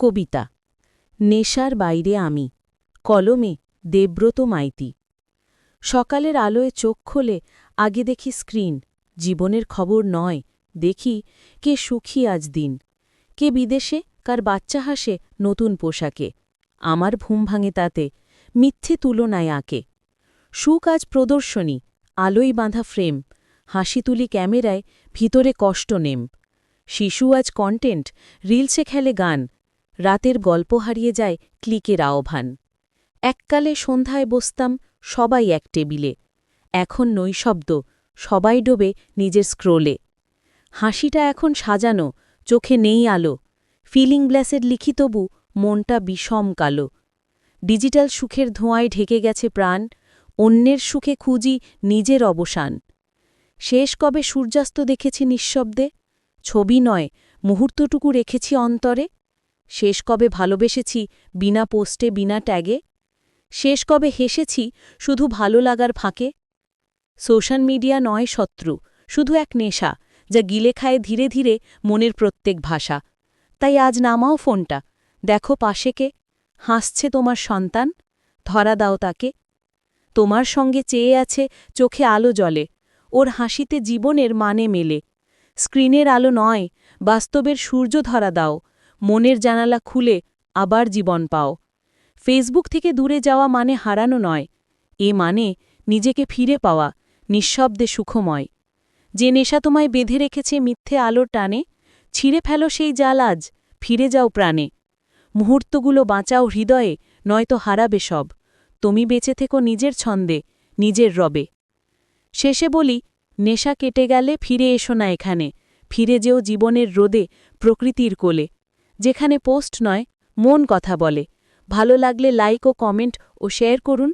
কবিতা নেশার বাইরে আমি কলমে দেবব্রত মাইতি। সকালের আলোয় চোখ খোলে আগে দেখি স্ক্রিন, জীবনের খবর নয়, দেখি কে সুখী আজ দিন, কে বিদেশে, কার বাচ্চা হাসে নতুন পোশাকে। আমার ঘুম ভাঙে তাতে, মিথ্যে তুলনায় আঁকে। সুখ আজ প্রদর্শনী, আলোয় বাঁধা ফ্রেম, হাসি তুলি ক্যামেরায়, ভিতরে কষ্ট নেম। শিশু আজ কন্টেন্ট, রিলসে খেলে গান, রাতের গল্প হারিয়ে যায় ক্লিকের আহ্বান। এককালে সন্ধ্যায় বসতাম সবাই এক টেবিলে, এখন নৈশব্দ, সবাই ডোবে নিজের স্ক্রোলে। হাসিটা এখন সাজানো, চোখে নেই আলো, ফিলিং গ্লাসের লিখি তবু মনটা বিষম কালো। ডিজিটাল সুখের ধোঁয়ায় ঢেকে গেছে প্রাণ, অন্যের সুখে খুঁজি নিজের অবসান। শেষ কবে সূর্যাস্ত দেখেছি নিঃশব্দে, ছবি নয় মুহূর্তটুকু রেখেছি অন্তরে। শেষ কবে ভালোবেসেছি বিনা পোস্টে বিনা ট্যাগে, শেষ কবে হেসেছি শুধু ভালো লাগার ফাঁকে। সোশ্যাল মিডিয়া নয় শত্রু, শুধু এক নেশা, যা গিলে খায় ধীরে ধীরে মনের প্রত্যেক ভাষা। তাই আজ নামাও ফোনটা, দেখো পাশে কে হাসছে তোমার সন্তান, ধরা দাও তাকে। তোমার সঙ্গে চেয়ে আছে চোখে আলো জ্বলে, ওর হাসিতে জীবনের মানে মেলে। স্ক্রিনের আলো নয়, বাস্তবের সূর্য ধরা দাও, মনের জানালা খুলে আবার জীবন পাও। ফেসবুক থেকে দূরে যাওয়া মানে হারানো নয়, এ মানে নিজেকে ফিরে পাওয়া, নিঃশব্দে সুখময়। যে নেশা তোমায় বেঁধে রেখেছে মিথ্যে আলোর টানে, ছিঁড়ে ফেলো সেই জাল আজ, ফিরে যাও প্রাণে। মুহূর্তগুলো বাঁচাও হৃদয়ে, নয়তো হারাবে সব। তুমি বেঁচে থেকো নিজের ছন্দে, নিজের রবে। শেষে বলি, নেশা কেটে গেলে ফিরে এসো না এখানে, ফিরে যেও জীবনের রোদে, প্রকৃতির কোলে, যেখানে পোস্ট নয় মন কথা বলে। ভালো লাগলে লাইক ও কমেন্ট ও শেয়ার করুন।